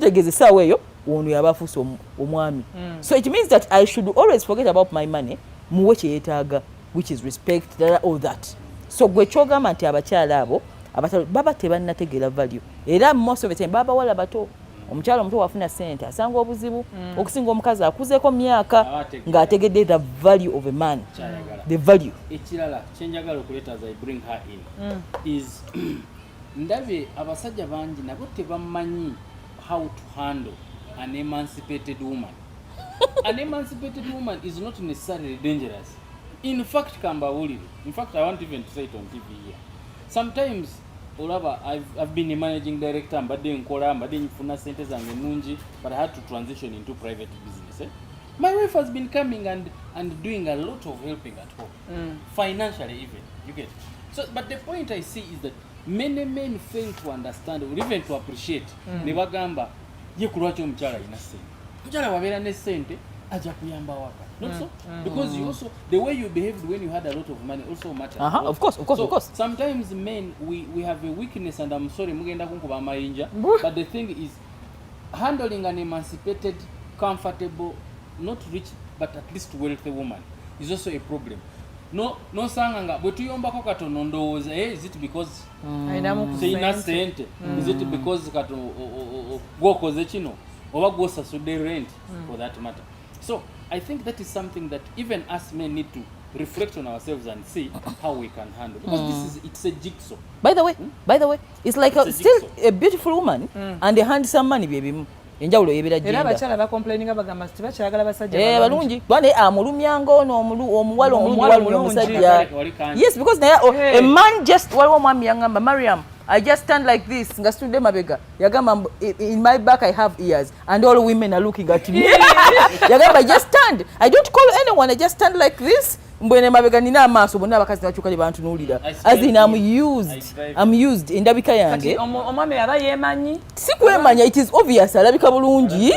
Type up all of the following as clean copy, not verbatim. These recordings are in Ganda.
kitegeze sawa eyo ono yabafuuse omwami. So it means that I should always forget about my money muwe kye yeetaaga, which is respect, all that. So gwe kyogamba nti abakyala abo baba tebannategeera value, era most of the time baba wala bato. Omukyala omuto wafuna ssente asanga obuzibu okusinga omukazi akuzeeko myaka ng'ategedde the value of a man. The value. Ekirala kyenjagala okuleeta as I bring her in is ndabye abasajja bangi nabo tebamanyi how to handle an emancipated woman. An emancipated woman is not necessarily dangerous. In fact, in fact, I want even to say it on TV here. Sometimes Olaba, I've been a managing director, but I had to transition into private business. My wife has been coming and doing a lot of helping at home, financially even. You get it? So, but the point I see is that many men fail to understand or even to appreciate. Nebagamba, ye kuracho mchara inase. Mchara wabera ne sente aja kuyamba waka. Not so? Because you also, the way you behaved when you had a lot of money also matters. Of course. Sometimes men, we have a weakness, and I'm sorry, mugenda kunkuba mayinja, but the thing is, handling an emancipated, comfortable, not rich, but at least wealthy woman is also a problem. No sanganga, but you yombako katono ndowooza, is it because sayina sente? Is it because katono gwokoze kino? Oba gwosasudde rent for that matter? So I think that is something that even us men need to reflect on ourselves and see how we can handle, because it's a jigsaw. By the way, it's like still a beautiful woman and a handsome man, baby. Enjawulo yebera genda. Era abakyala ba complaining abagamba ati bakyagala basajja balungi. Bane amulumyango omuwala omulungi omusajja. Yes, because a man just waliwo mwami yangamba Mariam, I just stand like this ngasitudde mabega. Yagamba in my back I have ears and all women are looking at me. Yagamba I just stand. I don't call anyone, I just stand like this. Mbwene mabega nina amaaso bonna abakazi bakyukali bantunuulira. As in I'm used endabika yange. Omwami aba yeemanyi. Sikwemanya, it is obvious alabika bulungi.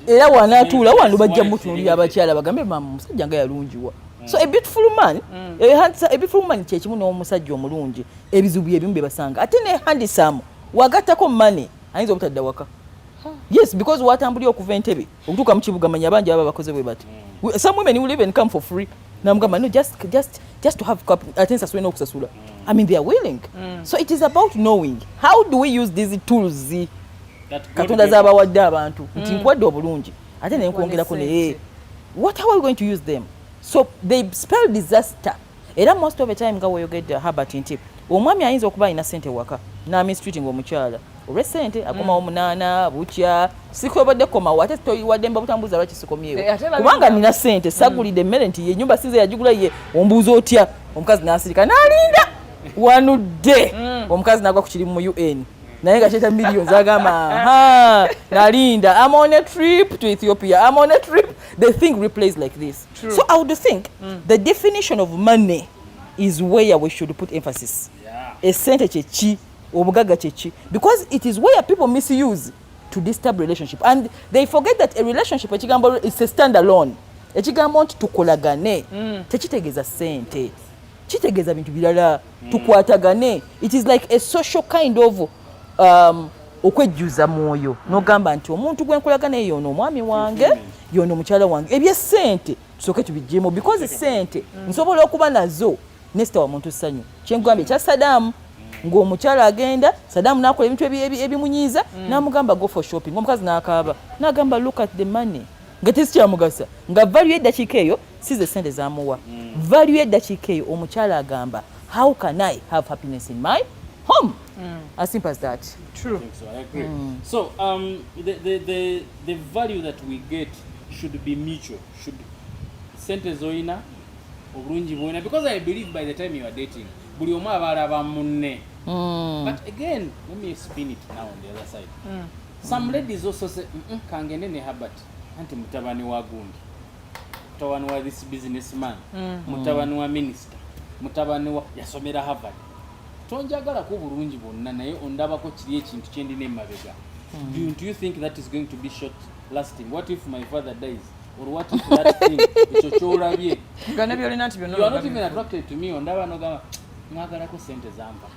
Era wanaatuula wano bajja mutunuulira abakyala bagambe mama musajja nga yalungiwa. So a beautiful woman, a beautiful woman kye kimu n'omusajja omulungi ebizibu ebimu bye basanga. Ate ne handsome wagattako money ayinza obutadda waka. Yes, because watambuli okuva Entebbe okutuuka mu kibuga manya bangi aba bakoze bwe bati. Some women will even come for free. Namugamba no, just to have attention swena okusasula. I mean, they are willing. So it is about knowing how do we use these tools katonda z'abawadde abantu nti nkwadde obulungi ate ne nkwongerako ne how are we going to use them? So they spell disaster. Era most of the time nga weyogedde Herbert nti omwami ayinza okuba alina ssente waka n'amistreating omukyala olw'essente akoma omunaana bukya sikwebadde komawo ate toyiwadde mba butambuza lwaki sikomyewo kubanga nina ssente sagulidde emmere nti ye nyumba sinze yagigula ye ombuuza otya omukazi n'asirika n'alinda wanudde omukazi n'agwa ku kirimu mu UN naye nga kyeta millions agamba nalinda I'm on a trip to Ethiopia, I'm on a trip. The thing replays like this. True. So I would think the definition of money is where we should put emphasis. Essente chechi obugaga chechi, because it is where people misuse to disturb relationship, and they forget that a relationship ekigambo is a standalone. Ekigambo nti tukolagane tekitegeeza sente, kitegeeza bintu birala tukwatagane. It is like a social kind of okwejjuza mwoyo nogamba nti omuntu gwenkolagana eyo ono omwami wange yono mukyala wange ebyessente tusooke tubijjemu, because sente nsobola okuba nazo nesita wa muntu ssanyu. Kyengambye kya Saddam ng'omukyala agenda Saddam n'akola ebintu ebimunyiiza n'amugamba go for shopping, omukazi n'akaaba n'agamba look at the money nga tesikyamugasa, nga value eddakiika eyo si ze sente z'amuwa. Value eddakiika eyo omukyala agamba how can I have happiness in my home? As simple as that. True. I think so. I agree. So the value that we get should be mutual. Should sente zoina obulungi bwona, because I believe by the time you are dating buli omu abalaba munne. But again, let me spin it now on the other side. Some ladies also say kangende ne Herbert anti mutabani wa gundi, mutabani wa this businessman, mutabani wa minister, mutabani wa yasomera Harvard. Tonjagala ko bulungi bonna naye ondabako kiri ekintu kyendina emabega. Do you think that is going to be short lasting? What if my father dies? Or what if that thing ekyo kyolabye you are not even attracted to me, ondaba nogamba mwagalako sente zamba.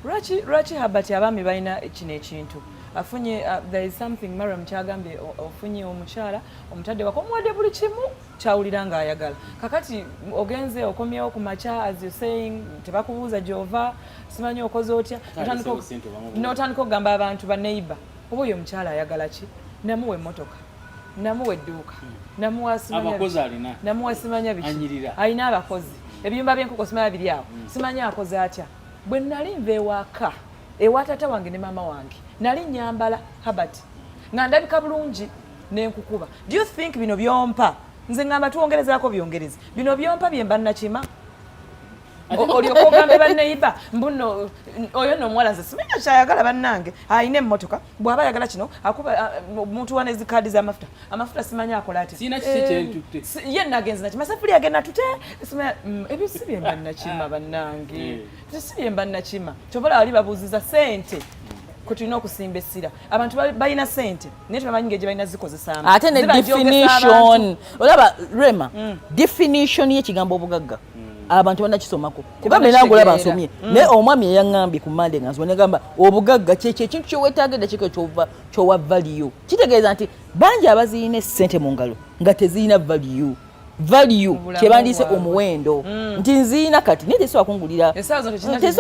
Lwaki Herbert abaami balina kino ekintu afunye there is something Mariam kyagambye ofunye omukyala omutadde wako omuwadde buli kimu kyawulira ng'ayagala kakati ogenze okomyewo ku makya as you saying tebakubuuza gy'ova simanyi okoze otya n'otandika okugamba abantu ba neighbor oba oyo omukyala ayagala ki namuwa emmotoka namuwa edduuka namuwa simanya biki alina abakozi ebiyumba by'enkoko simanya biri awo simanya akoze atya bwe nali nva ewaka ewa taata wange ne maama wange nali nyambala Herbert nga ndabika bulungi n'enkukuba. Do you think bino byompa nze ngamba tuwongerezaako byongereze bino byompa bye mba nnakima olyoka ogambe banneiba mbuno oyo n'omuwala nze simenya kyayagala bannange ayina emmotoka bw'aba ayagala kino akuba omuntu wana ezikaadi z'amafuta simanya akola ati ye nagenze nakima safuli agenda tute ebyo si bye mba nnakima bannange si bye mba nnakima kyobola wali babuuziza sente kutulina okusimba essira abantu balina sente naye tebamanyi ng'egye balina zikozesaamu ate ne definition olaba Rema definition y'ekigambo obugagga abantu banakisomako kugambe nange olaba nsomye naye omwami eyaŋŋambye ku Monday nga nsoma negamba obugagga kyekyo ekintu kyeweetaaga eddakika kyowa value kitegeeza nti bangi abazirina essente mu ngalo nga tezirina value kyebandiise omuwendo nti nziina kati naye tesobola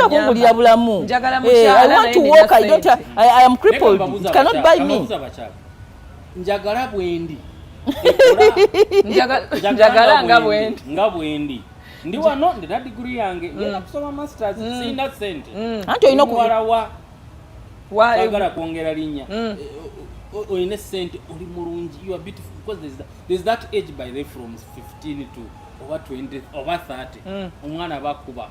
kungulira bulamu I want to walk I am crippled it cannot buy me njagala bwendi njagala nga bwendi ndi wano ndina degree yange ngenda kusoma masters sina sente anti olina kwagala kwongera linnya oyina sente oli mulungi you are beautiful because there's that age by the from 15 to over 20 over 30 omwana bakuba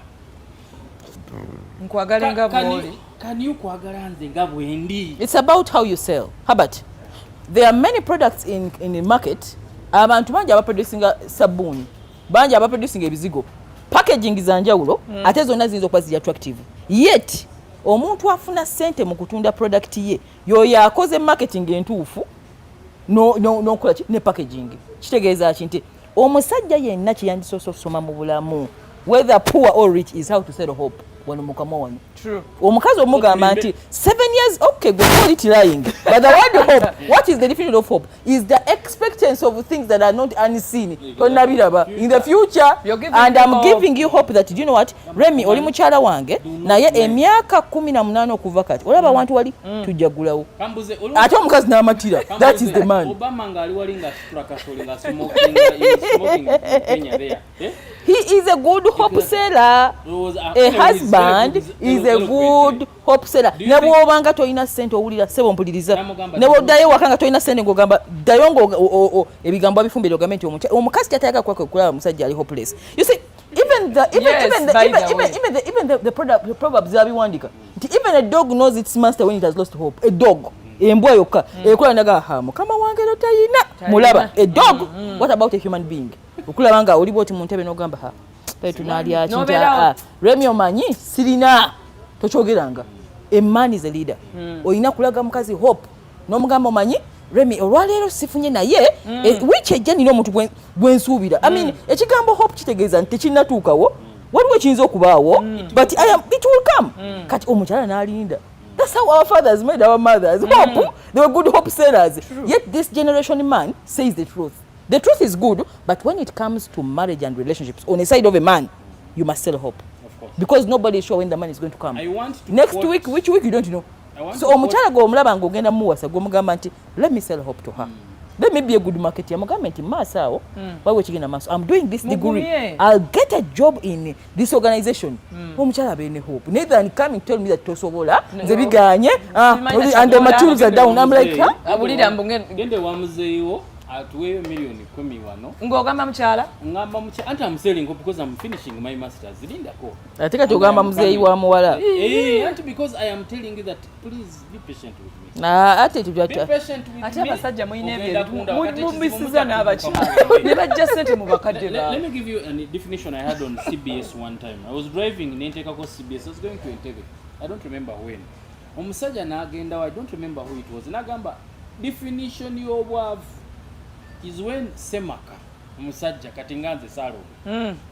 nkwagala nga bwoli can you kwagala nze nga bwendi. It's about how you sell. Herbert, there are many products in the market abantu bangi abaproducinga sabuni bangi abaproducinga ebizigo packaging za njawulo ate zonna ziyinza okuba ziri attractive yet omuntu afuna sente mu kutunda product ye yoyo akoze marketing entuufu nokola ne packaging kitegeeza ki nti omusajja yenna kyeyandisoose okusoma mu bulamu whether poor or rich is how to sell hope wano mukama wano omukazi omugamba nti 7 years okay go call it lying but the word hope what is the definition of hope is the expectancy of things that are not unseen tonabiraba in the future and I'm giving you hope that you know what Remy oli mukyala wange naye emyaka 18 okuva kati olaba abantu wali tujjagulawo ate omukazi n'amatira that is the man Obama ngali wali nga turakasole nga smoking Kenya there he is a good hope seller a husband is a good hope seller ne bw'obanga toyina sente owulira sebo mpuliriza ne bw'oddayo waka nga toyina sente ng'ogamba ddayo ngo ebigambo abifumbire ogambe nti omukazi kyatayaga kulaba musajja ali hopeless you see even the proverbs abiwandika nti even a dog knows its master when it has lost hope a dog embwa yokka ekola ndaga mukama wange tayina mulaba a dog what about a human being okulaba nga oli bwoti mu ntebe n'ogamba tunalya kinta Remy omanyi sirina tokyogeranga a man is a leader oyina kulaga mukazi hope n'omugamba omanyi Remy olwaleero sifunye naye wiiki ejja nina omuntu gwensuubira I mean ekigambo hope kitegeeza nti tekinnatuukawo waliwo ekiyinza okubaawo but it will come kati omukyala n'alinda. That's how our fathers made our mothers hope. They were good hope sellers. Yet this generation man says the truth. The truth is good, but when it comes to marriage and relationships, on the side of a man, you must sell hope. Of course. Because nobody is sure when the man is going to come. I want to next week, which week you don't know. So omukyala go omulaba ng'ogenda muwasa gw'omugamba nti let me sell hope to her. Let me be a good marketer. Amugamba nti maaso awo waliwo ekigenda maaso. I'm doing this degree. I'll get a job in this organization. Omukyala abeene hope. Neither than come and tell me that tosobola nze biganye and the materials are down. I'm like abulira mbonge gende wamuzeeyo atuweeyo million 10 wano ng'ogamba mukyala ngamba mukyala anti I'm selling because I'm finishing my masters lindako ate kati ogamba muzeeyi wa muwala anti because I am telling you that please be patient with me ate be patient with me ate abasajja muyina ebyo mubisiza n'abakyala ne bajja sente mu bakadde ba let me give you a definition I had on CBS one time. I was driving nenteekako CBS. I was going to Entebbe. I don't remember when. Omusajja n'agenda I don't remember who it was. N'agamba definition y'obwavu is when semaka omusajja kati nganze salo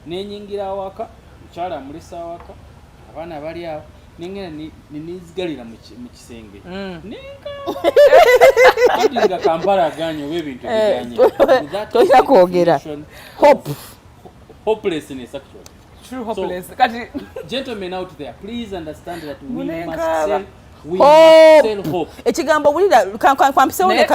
nenyingira awaka mukyala amulisa awaka abaana bali awo nengera nizigalira mu kisenge nenga Kampala aganye webintu biganye toyina kwogera hopelessness actually. True hopeless. So, Kati gentlemen out there, please understand that we must sell hope. Ekigambo wulira kampisewo ne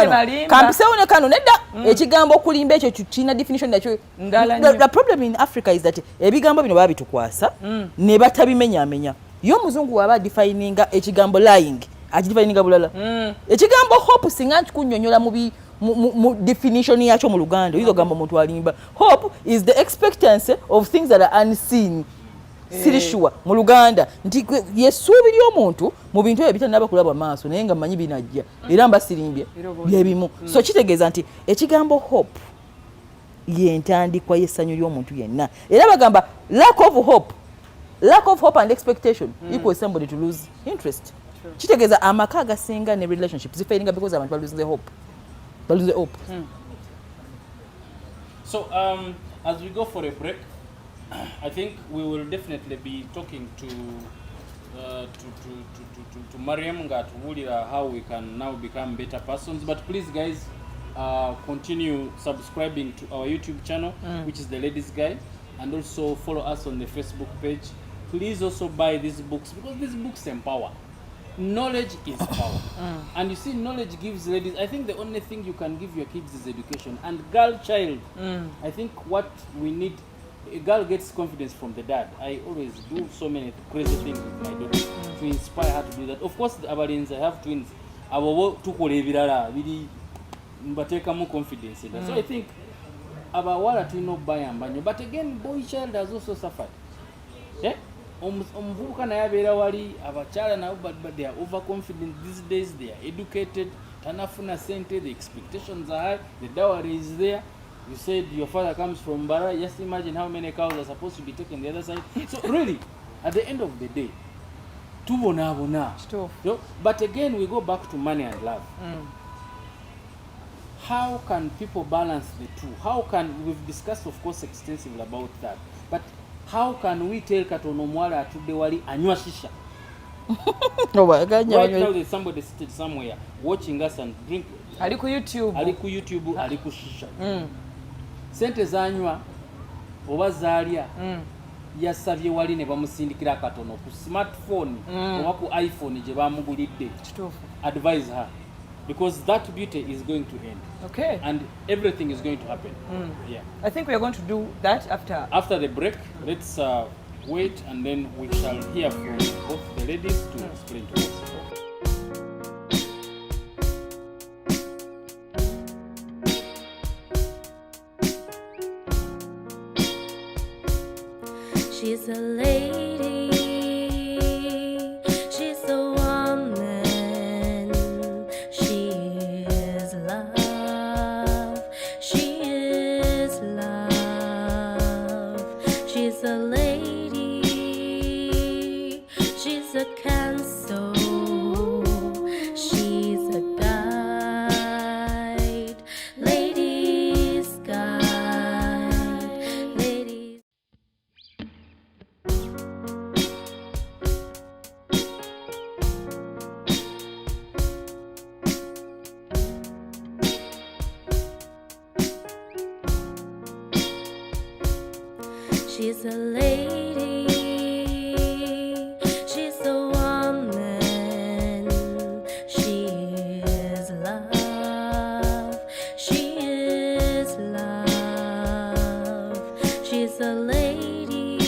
kano nedda ekigambo okulimba ekyo kina definition nakyo. The problem in Africa is that ebigambo bino babitukwasa ne batabimenyamenya. Yo muzungu waba defininga ekigambo lying agidefininga bulala. Ekigambo hope singa nkunyonyola mu definition yakyo mu Luganda yizo gamba omuntu alimba. Hope is the expectancy of things that are unseen. Sirishwa mu Luganda nti yesuubiri omuntu mu bintu ebyo bitanaba kulaba maaso naye nga manyi binajja era mbasirimbye byebimu. So kitegeeza nti ekigambo hope yentandikwa y'essanyu ly'omuntu yenna era bagamba lack of hope and expectation equals somebody to lose interest. Kitegeeza amaka agasinga ne relationships zifailinga because abantu lose the hope. So as we go for a break, I think we will definitely be talking to Mariam Ngatwulira how we can now become better persons. But please, guys, continue subscribing to our YouTube channel, which is The Ladies Guide, and also follow us on the Facebook page. Please also buy these books because these books empower. Knowledge is power. And you see, knowledge gives ladies, I think the only thing you can give your kids is education. And girl child, I think what we need, a girl gets confidence from the dad. I always do so many crazy things with my daughter to inspire her to do that. Of course, the Abalins, I have twins. I will really take more confidence in that. So I think about but again, boy child has also suffered. Yeah? Omuvubuka naye abeera wali abakyala nabo but they are overconfident these days. They are educated, tanafuna sente, the expectations are high, the dowry is there. You said your father comes from Bara. Just imagine how many cows are supposed to be taken the other side. So really, at the end of the day, but again we go back to money and love. How can people balance the two? How can, we've discussed of course extensively about that, but how can we tell katono mwala atudde wali anywa shisha? Right now there's somebody sitting somewhere watching us and drink. Ali ku YouTube, ali ku shisha. Sente zanywa oba zaalya yasabye wali ne bamusindikira katono ku smartphone oba ku iPhone gye bamugulidde. Advise her. Because that beauty is going to end. Okay. And everything is going to happen. Yeah. I think we are going to do that after the break. Let's wait and then we shall hear from both the ladies to explain to us. She's a lady. She's a woman. She is love. She is love. She's a lady. She's a counsel. She's a guide. Ladies guide. Ladies. She's a lady. She's a woman. She is love. She is love. She's a lady.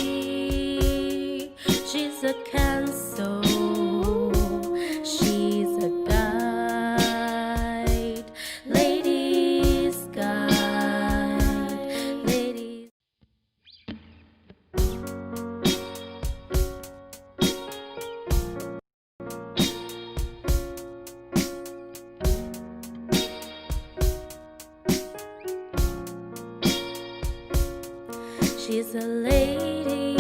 She's a counsel. She's a guide. Ladies guide. Ladies. She's a lady.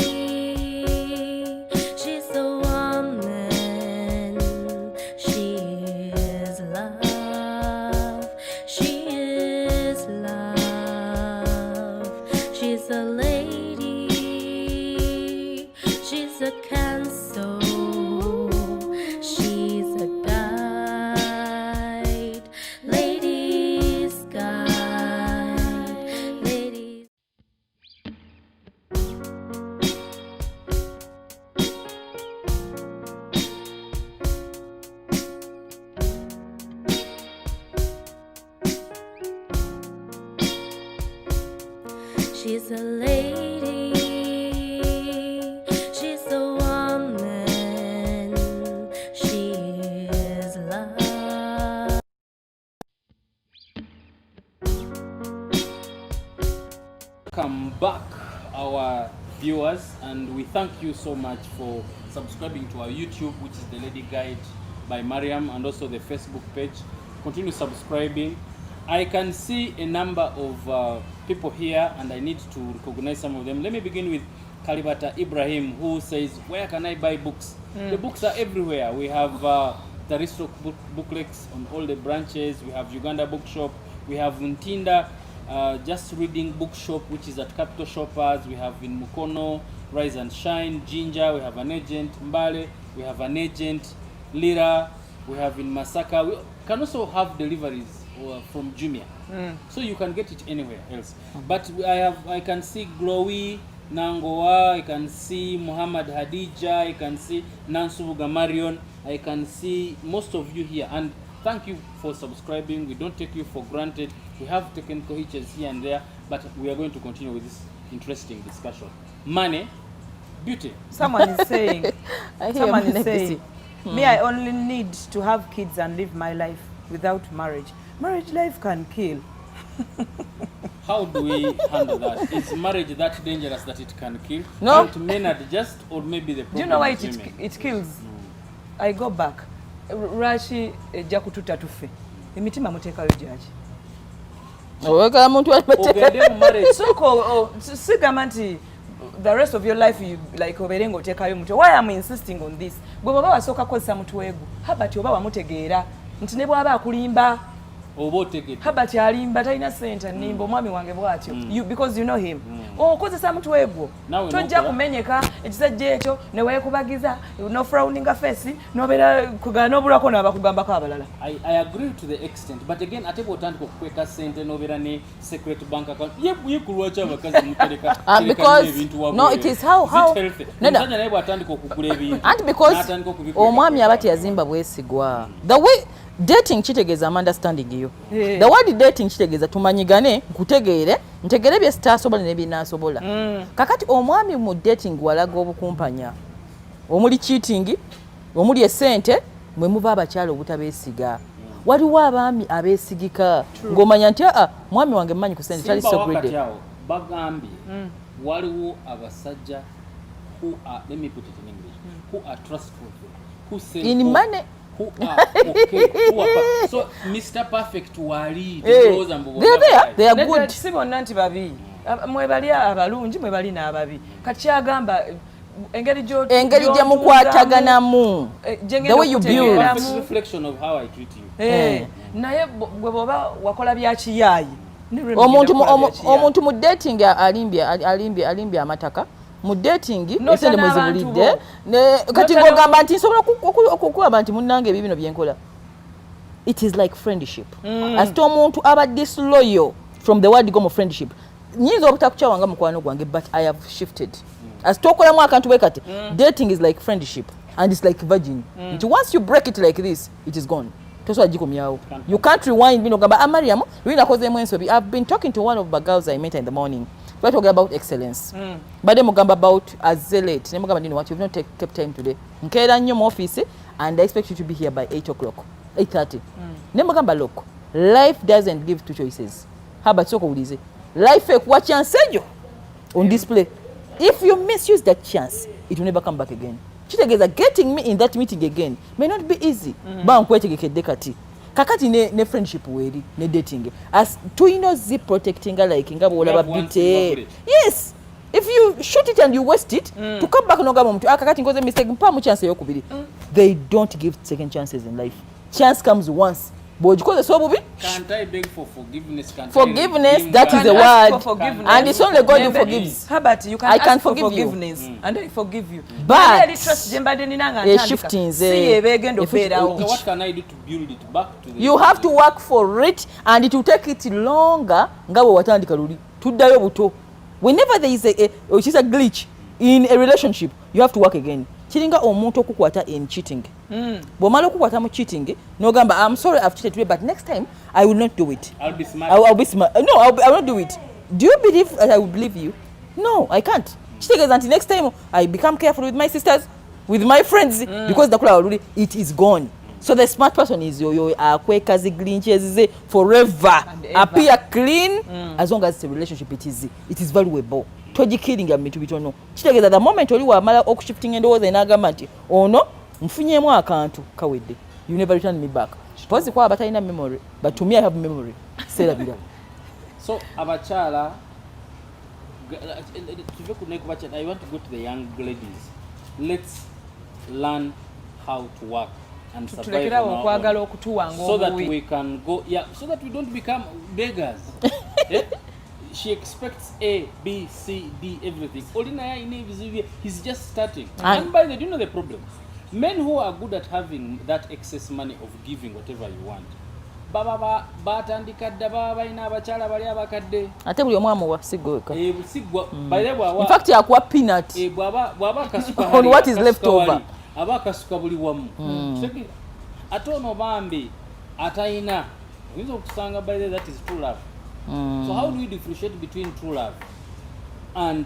She's a woman. She is love. She is love. She's a lady. She's a counsel. She's a lady. She's the woman. She is love. Welcome back, our viewers, and we thank you so much for subscribing to our YouTube, which is The Lady Guide by Mariam, and also the Facebook page. Continue subscribing. I can see a number of people here, and I need to recognize some of them. Let me begin with Kalibata Ibrahim, who says, where can I buy books? The books are everywhere. We have the Ristock booklets on all the branches. We have Uganda Bookshop. We have Ntinda Just Reading Bookshop, which is at Capital Shoppers. We have in Mukono, Rise and Shine, Ginger. We have an agent, Mbale. We have an agent, Lira. We have in Masaka. We can also have deliveries from Jumia. So you can get it anywhere else. But I can see Glowy, Nangoa, I can see Muhammad Hadija, I can see Nansu Gamarion, I can see most of you here. And thank you for subscribing. We don't take you for granted. We have technical hitches here and there, but we are going to continue with this interesting discussion. Money, beauty. Someone is saying, I hear someone is Money saying, me, I only need to have kids and live my life without marriage. Marriage life can kill. How do we handle that? Is marriage that dangerous that it can kill? No. Can't men adjust, or maybe the problem Do you know why is women? it kills? I go back. Rashi ejja kututa tufe. Emitima muteekayo gyaki. Owekala muntu Ogende mu marriage. Soko sigamba nti the rest of your life you like obeere ng'oteekayo mutwe. Why am I insisting on this? Bwe baba wasooka kozesa mutwe egu. Habati oba wamutegeera nti ne bw'aba akulimba. Habati alimba talina sente nimba omwami wange bw'atyo. Because you know him. Okozesa mutwe egwo. Tojja kumenyeka ekisajja ekyo ne weekubagiza no frowning face n'obeera kugana n'obulako n'abakugambako abalala. I agree to the extent, but again ate bw'otandika okukweka sente n'obeera ne secret bank account ye kulwaki abakazi mutereka ebintu wabwe. No, it is how omusajja naye bw'atandika okugula ebintu and because omwami aba teyazimba bwesigwa. The way dating kitegeeza understanding you. The word dating kitegeeza tumanyigane nkutegeere ntegeere bye sitaasobola ne binaasobola. Kakati omwami mu dating walaga obukumpanya omuli cheating omuli essente mwe muva abakyala obutabeesiga. Waliwo abaami abeesigika ng'omanya nti mwami wange mmanyi ku sente tali so greedy. Bagambye waliwo abasajja who are, let me put it in English, who are trustworthy, who say in money, who are okay, who are so Mr. Perfect wali they are good. Si bonna nti babi. Mwebali abalungi mwebali n'ababi. Kati kyagamba engeri gye mukwataganamu. The way you build. It's a reflection of how I treat you. Naye gwe bw'oba wakola bya kiyaayi. Omuntu mu dating alimbye amataka. Mu dating esente mwezibulidde kati ng'ogamba nti nsobola okukuba nti munnange ebibino byenkola. It is like friendship. Asite omuntu aba disloyal from the word gomu friendship. Nyinza obutakukyawanga mukwano gwange, but I have shifted. Asite okolamu akantu bwe kati. Dating is like friendship and it's like virgin. Once you break it like this, it is gone. Tosobola gikomyawo. You can't rewind bino gamba Mariam lwinakozeemu ensobi. I've been talking to one of the girls I met in the morning. We're talking about excellence. But then mugamba about a zealot. Then mugamba what you've not kept time today. Nkeera nnyo mu office and I expect you to be here by 8 o'clock, 8:30. Then mugamba look, life doesn't give two choices. Haba soko ulize. Life ekuwa chance ejo on display. If you misuse that chance, it will never come back again. Kitegeeza getting me in that meeting again may not be easy. Ba nkwetegekedde kati. Kakati ne friendship weri ne dating as tuino zi protecting like ngabo olaba bite. Yes, if you shoot it and you waste it to come back no gamba mtu kakati ngoze mistake mpa mu chance yokubiri. They don't give second chances in life. Chance comes once. Bojikoze so bubi. Can't I beg for forgiveness? Forgiveness, that is the word. And it's only God who forgives. Habati, you can I ask can for forgive forgiveness you. And I forgive you. But shifting What can I do to build it back to the you have to work for it and it will take it longer ngabo watandika luli. Tuddayo buto. Whenever there is a glitch in a relationship, you have to work again. Kiringa omuntu okukwata in cheating. Bw'omala okukwata mu cheating, n'ogamba I'm sorry I've cheated today, but next time I will not do it. I'll be smart. I'll be smart. No, I will not do it. do you believe that I will believe you? No, I can't. Kitegeeza nti next time I become careful with my sisters, with my friends, because the already it is gone. So the smart person is yo akweka ziglinches ze forever, appear clean, as long as it's a relationship it is valuable. Toji killing ya mitu bitono. Kitegeeza the moment oli wamala okushifting endowooza enagamba nti ono nfunyemu akantu kawedde, you never return me back. Suppose kwa abatalina memory, but to me I have memory. Serabira. So abachala, I want to go to the young ladies. Let's learn how to work and survive on our own, so that we can go, so that we don't become beggars. She expects A, B, C, D, everything. He's just starting. And by the way, do you know the problem? Men who are good at having that excess money of giving whatever you want, batandikadde balina abakyala bali abakadde ate buli omu amuwa sigweka sigwa by the way in fact yakuwa peanut bwaba kasuka on what is left over aba kasuka buli wamu ate ono bambi atayina oyinza okusanga by the way that is true love. So how do we differentiate between true love and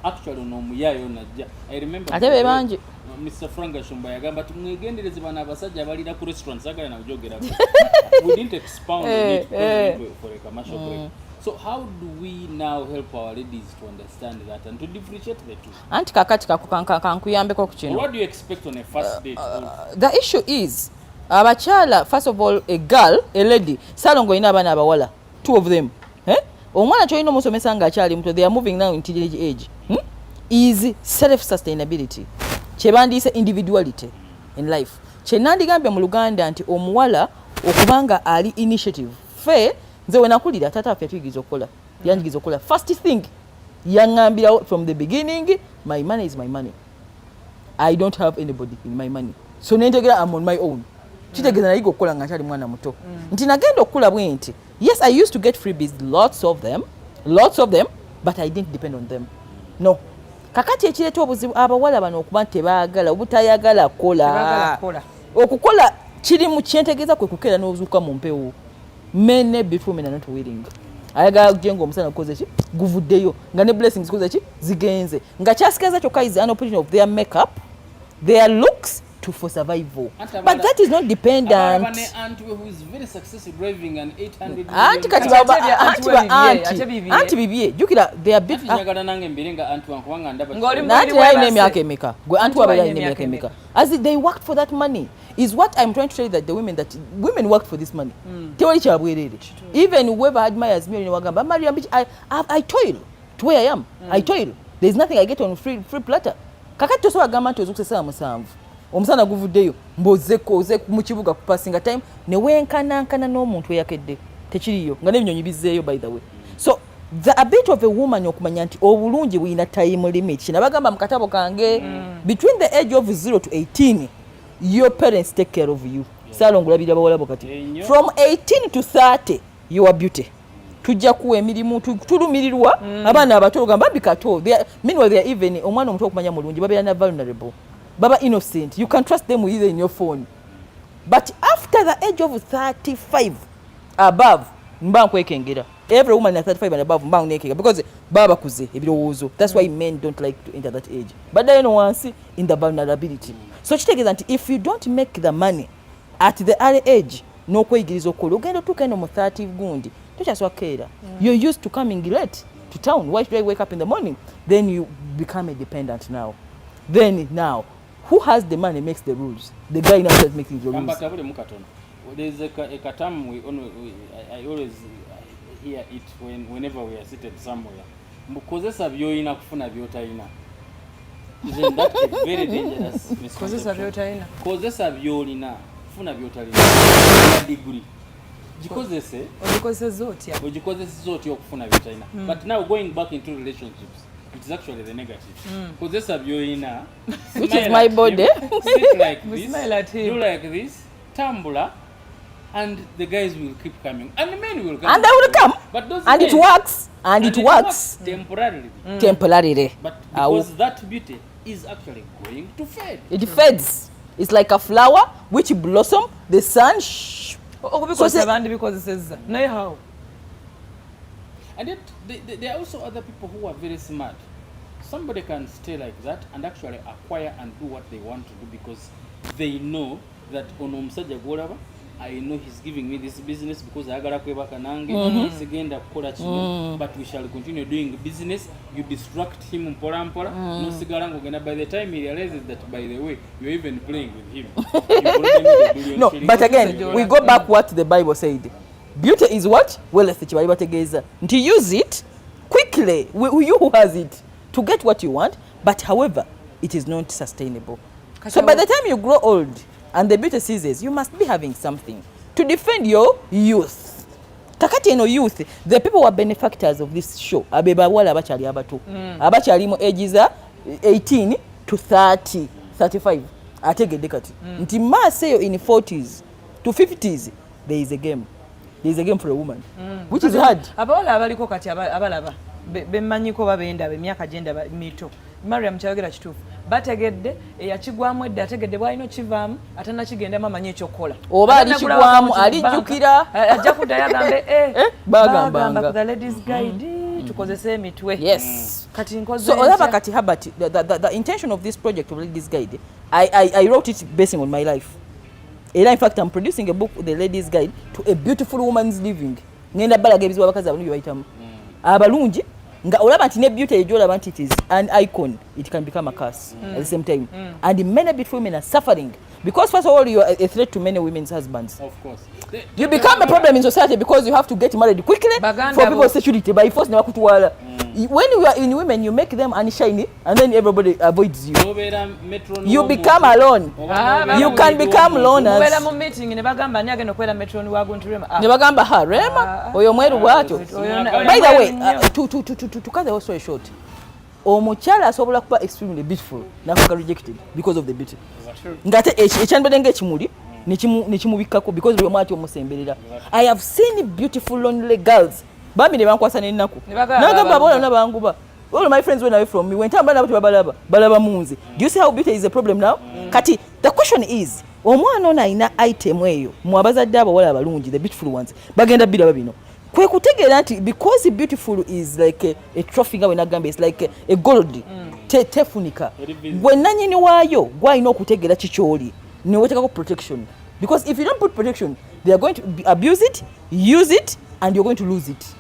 actually ono muyayo najja? I remember ate be bangi Mr. Franga Shumba yagamba tumwegendereze bana abasajja balira ku restaurants agala na kujogera ko. We didn't expound on it for a commercial break. So how do we now help our ladies to understand that and to differentiate the two? Anti kakati kankuyambeko ku kino. What do you expect on a first date? The issue is abachala, first of all, a girl, a lady, salongo ina abana abawala, two of them. Omwana choino musomesa nga achali mto, they are moving now in teenage age. Is self-sustainability. Chebandise individuality in life. Chenandigambye mu Luganda nti omuwala okubanga ali initiative. Fe nze wenakulira tata afya tuyigiza okukola. Yanjigiza okukola. First thing yangambira from the beginning, my money is my money. I don't have anybody in my money. So nentegera I'm on my own. Kitegeeza nayiga okukola nga kyali mwana muto. Nti nagenda okula bwe nti. Yes, I used to get freebies, lots of them, but I didn't depend on them. No. Kakati ekireeta obuzibu abawala bano okuba tebaagala obutayagala kola okukola kiri mu kyentegeeza kwe kukeera n'ozuuka mu mpewo. Men beautiful men are not willing. Ayagala jengo omusana kukoze ki guvuddeyo nga ne blessings kukoze ki zigenze nga kyasigaza kyokka is an opinion of their makeup, their looks for survival. But that is not dependent. Who is very successful driving an 800 Auntie kati baba auntie bibie jukira they are big njagala nange mbirenga auntie wankubanga ndaba nati yaine emyaka emeka gwe auntie waba yaine emyaka emeka as they worked for that money is what I'm trying to tell you, that the women worked for this money. Tewali kyabwerere. Even whoever admires me wagamba Mariam I toil to where I am. I toil. There is nothing I get on free platter. Kakati tosobola gamba nti ozukusesa musanvu omusana guvuddeyo mbozeko oze mu kibuga kupasinga time ne wenkanankana n'omuntu eyakedde tekiriyo nga n'ebinyonyi bizzeeyo by the way. So the a bit of a woman okumanya nti obulungi buyina time limit. Kinabagamba mu katabo kange between the age of 0 to 18 your parents take care of you. Salongulabira bawala bokati from 18 to 30 you are beauty. Tujja kuwa emirimu tulumirirwa abaana abato gamba bikato meanwhile they are even omwana omuto okumanya mulungi babeera na vulnerable. Baba innocent. You can trust them either in your phone. But after the age of 35 above, mba nkwekengera. Every woman at 35 and above mba nkekengera because baba kuze ebirowoozo. That's why men don't like to enter that age. But then once in the vulnerability. So kitegeeza nti if you don't make the money at the early age, no kweyigiriza okukola ogenda otuuka eno mu 30 gundi tokyasooka keera. You're used to coming late to town. Why should I wake up in the morning? Then you become a dependent now. Then now who has the money makes the rules. The guy now starts making the rules. There's a term I always hear it whenever we are seated somewhere. Mukozesa byoyina kufuna byotayina. Isn't that a very dangerous misconception? Kozesa byolina kufuna byotalina. Degree. Ogikozesa zoti okufuna byotayina. But now going back into relationships, it is actually the negative. Kozesa byoyina, which is my body. Sit like this, do like this, tambula, and the guys will keep coming. And the men will come. And they will come. But those and it works. And it works. Temporarily. Temporarily. But because that beauty is actually going to fade. It fades. It's like a flower which blossom, the sun because it says no how. And yet, there are also other people who are very smart. Somebody can stay like that and actually acquire and do what they want to do because they know that ono omusajja gwolaba, I know he's giving me this business because ayagala kwebaka nange sigenda kukola kino, but we shall continue doing business. You distract him mpola mpola, nosigala ng'ogenda. By the time he realizes that, by the way, you're even playing with him. No, but again, we go back what the Bible said. Beauty is what? Wealth kibali bategeeza. To use it quickly, you who has it, to get what you want, but however, it is not sustainable. So by the time you grow old and the beauty ceases, you must be having something to defend your youth. Kakati eno youth, the people who are benefactors of this show, abeba wala abachali abato. Abachali mo ages 18 to 30, 35. Ategedde kati. Nti maseyo in 40s to 50s, there is a game. There is a game for a woman, which is hard. Abawala abaliko kati abalaba bemmanyiko babenda emyaka genda mito. Mariam kyayogera kituufu. Bategedde eyakigwamu edda ategedde bwalina kivaamu atana kigenda mamanyi ekyokukola. Oba alikigwamu alijjukira ajja kuddayo agambe bagambanga ku the ladies guide tukozese emitwe. Yes. Kati nkoze so olaba kati Herbert, the intention of this project of ladies guide, I wrote it basing on my life. In fact, I'm producing a book, The Ladies Guide to a Beautiful Woman's Living. Ngenda balaga ebizwa bakazi abantu bayitamu. Abalungi nga olaba nti ne beauty ejolaba nti it is an icon, it can become a curse at the same time. And many beautiful women are suffering because first of all you are a threat to many women's husbands. Of course. You become a problem in society because you have to get married quickly for people's security by force ne bakutwala. When you are in women, you make them unshiny and then everybody avoids you. You become alone. You can become loners. Wela mu meeting ne bagamba ani agenda kwera metron wa Gunturema. Ne bagamba ha Rema oyo mweru bwacho. By the way, to cut the whole story short, omukyala asobola kuba extremely beautiful nafuka rejected because of the beauty. Ngate ekyambadde ng'ekimuli nekimubikako because bwe mwati omusemberera. I have seen beautiful lonely girls bambi ne bankwasa n'ennaku nagamba bola nabanguba. All my friends went away from me. Wentamba nabo balaba munzi. Do you see how beauty is a problem now? Kati the question is, omwana ono alina item eyo mu abazadde abawala abalungi, the beautiful ones bagenda biraba bino. Kwe kutegeera nti because beautiful is like a trophy nga we nagamba, it's like a gold tefunika. Gwe nanyini waayo gwalina okutegeera kikyoli ne wetekako protection, because if you don't put protection they are going to abuse it, use it, and you're going to lose it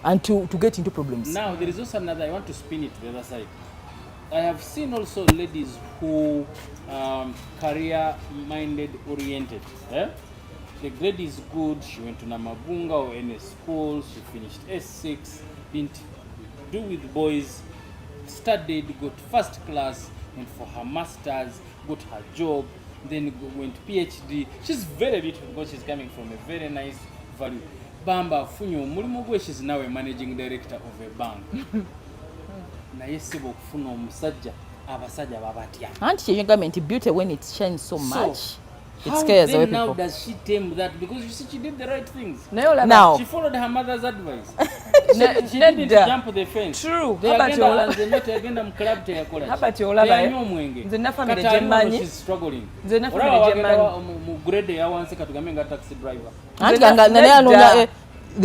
and to get into problems. Now there is also another, I want to spin it to the other side. I have seen also ladies who career minded oriented. The grade is good, she went to Namabunga or any school, she finished S6, didn't do with boys, studied, got first class, went for her masters, got her job, then went PhD. She's very beautiful because she's coming from a very nice value. Bamba funyo mulimu gwe, she's now a managing director of a bank. Naye sibo kufuna omusajja abasajja babatya. Anti kyegambye beauty when it shines so much, it scares away people. How does she tame that? Because you see she did the right things. Now she followed her mother's advice. She didn't jump the fence. True. They agenda mu club teyakola. Habati olaba nze na family jemanyi. She's struggling. Nze na family jemanyi. Mu grade ya wansi katugambe nga taxi driver. Anti nane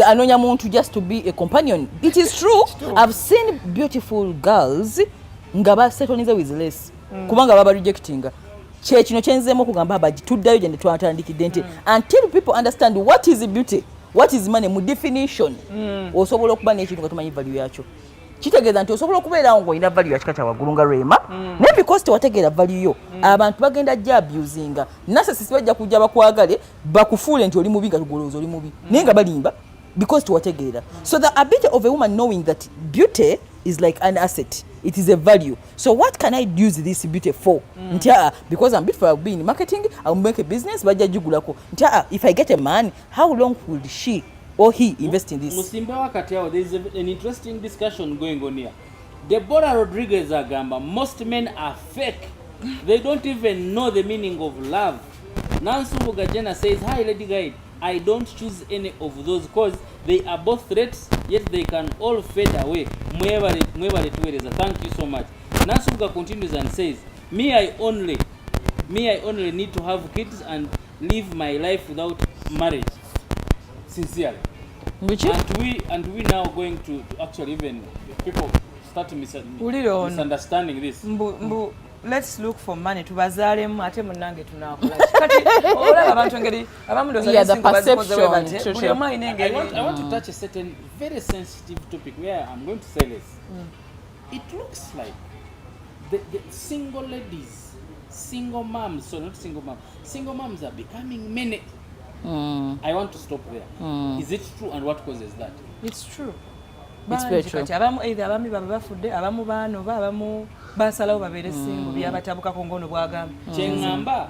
anonya muntu just to be a companion. It is true. I've seen beautiful girls nga basetonize with less kubanga baba rejecting. Kino kyenzemu kugamba bagituddayo gye twatandikidde nti until people understand what is beauty, what is money mu definition, osobola okuba n'ekintu nga tumanyi value yakyo. Kitegeeza nti osobola okubeerawo ng'olina value yakika kya waggulu nga Rema, naye because tewategeera value yo abantu bagenda gya abusinga. Narcissists bajja kujja bakwagale bakufuule nti oli mubi nga tugolooza oli mubi naye nga balimba because tewategeera. So the ability of a woman knowing that beauty is like an asset, it is a value. So what can I use this beauty for? Because I'm beautiful, I'll be in marketing, I'll make a business, if I get a man, how long will she or he invest in this? Musimba wakati yao, there is an interesting discussion going on here. Deborah Rodriguez agamba, most men are fake. They don't even know the meaning of love. Nancy Mugajena says, hi Lady Guide, I don't choose any of those because they are both threats, yet they can all fade away. Thank you so much. Nasuga continues and says, me I only need to have kids and live my life without marriage. Sincerely. Which? And we now going to actually even people start misunderstanding this. Let's look for money tubazaalemu ate munnange tunakola kati olaba abantu engeri abamu the perception. buli omu alina I engeri want to touch a certain very sensitive topic where I'm going to say this. It looks like the single ladies, single moms, so not single moms, single moms are becoming many. I want to stop there. Is it true, and what causes that? It's true. It's very true. Kati abamu either abami baba bafudde abamu baanoba abamu basalawo babeere single byabatabukako ngono bwagamba Chengamba,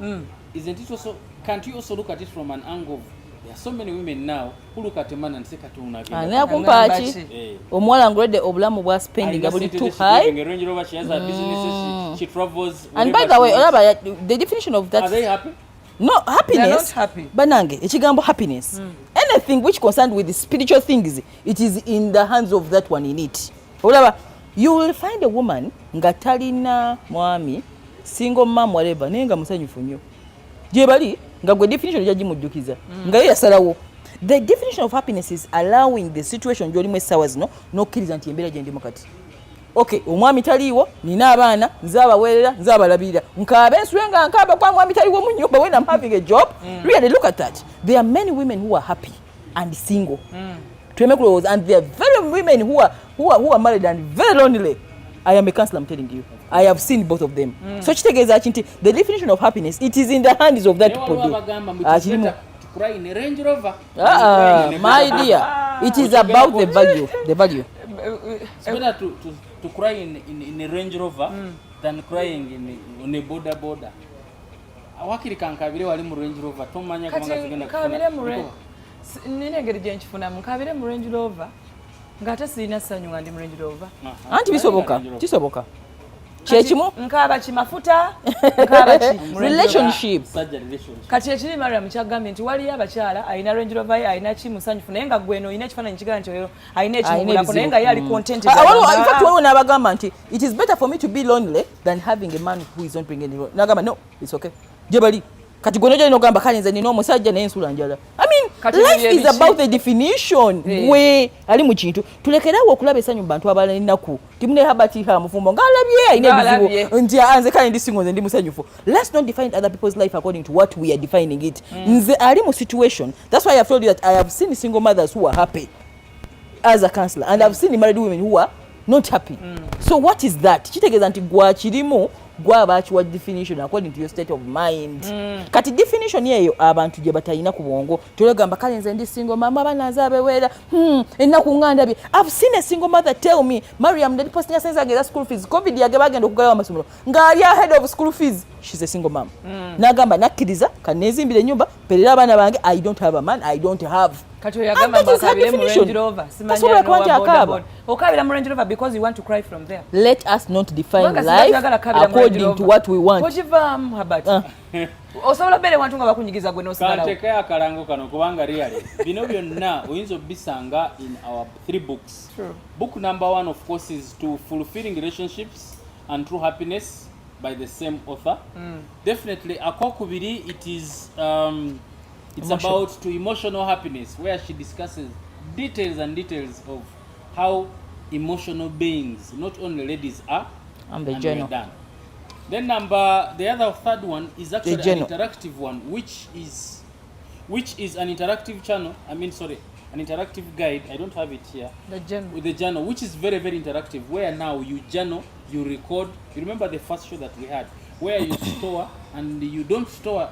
isn't it also, can't you also look at it from an angle of there are so many women now who look at a man and say katuna naye kumpaaki omuwala ngolede obulamu bwa spending buli too high. She has her businesses, she travels. And by the way, olaba the definition of that. Are they happy? No, happiness. They're not happy. Banange, ekigambo happiness. Anything which concerned with the spiritual things, it is in the hands of that one in it. Olaba, you will find a woman nga talina mwami, single mom whatever, naye nga musanyufu nnyo. Gye bali nga gwe definition ejja gimujjukiza. Nga ye yasalawo. The definition of happiness is allowing the situation gy'olimu essaawa zino n'okkiriza nti embeera gye ndimu kati. Okay, omwami taliiwo, nina abaana, nze abaweerera, nze abalabirira. Nkaabe ensule nga nkaaba kwa mwami taliiwo mu nnyumba when I'm having a job. Really, look at that. There are many women who are happy and single. And there are very women who are married and very lonely. I am a counselor, I'm telling you. I have seen both of them. So kitegeeza nti the definition of happiness, it is in the hands of that people. To cry in a Range Rover. My dear, it is about the value. The value. It's better to cry in a Range Rover than crying on a border. Awakiri kankabire wali mu Range Rover tomanya kubanga tugenda kufuna. Nina engeri gye nkifunamu nkabire mu Range Rover ng'ate sirina ssanyu nga ndi mu Range Rover. Anti kisoboka. Kyekimu nkaaba kimafuta nkaaba ki relationship. Kati ekiri Mariam kyagambye nti waliyo abakyala alina Range Rover ye alina ki musanyufu naye nga gweno olina ekifaananyi kigaa nti oyo alina ekimubulako naye nga ye ali content. In fact waliwo n'abagamba nti it is better for me to be lonely than having a man who is not bringing it. Nagamba no, it's okay. Gye bali kati gwe nojja n'ogamba kale nze nina omusajja naye nsula njala. I mean, life is about the definition. Gwe ali mu kintu tulekerawo okulaba essanyu mu bantu abalala ennaku timune habati ha mufumbo ng'alabye alina ebizibu nti nze kale ndi single nze ndi musanyufu. Let's not define other people's life according to what we are defining it. Nze ali mu situation. That's why I have told you that I have seen single mothers who are happy as a counselor and I've seen married women who are not happy. So what is that? Kitegeeza nti gwa kirimu gwaba akiwa definition according to your state of mind. Kati definition yeyo abantu gye batalina ku bwongo tulegamba kale nze ndi single mama abanaza abeweera ennaku ngandabye. I've seen a single mother tell me Mariam ndi posting sense agenda school fees covid yage bagenda okugalawo amasomero ng'ali ahead of school fees. She's a single mom. Nagamba nakkiriza kanezimbira ennyumba perera abaana bange I don't have a man, I don't have. Kati oyagamba bakabire mu Range Rover simanya no okabira mu Range Rover because you want to cry from there. Let us not define life according to what we want. Ojivamu habati osobola bere wantu nga bakunyigiza gwe nosigalawo. Kanteka akalango kano kubanga really bino byonna oyinza obisanga in our 3 books. True. Book number 1 of course is To Fulfilling Relationships and True Happiness by the same author. Definitely akokubiri it is it's about To Emotional Happiness, where she discusses details of how emotional beings, not only ladies, are and the journal. Done. Then the third one is actually an interactive one, which is an interactive channel. An interactive guide. I don't have it here. The journal. With the journal, which is very, very interactive, where now you journal, you record. You remember the first show that we had, where you store and you don't store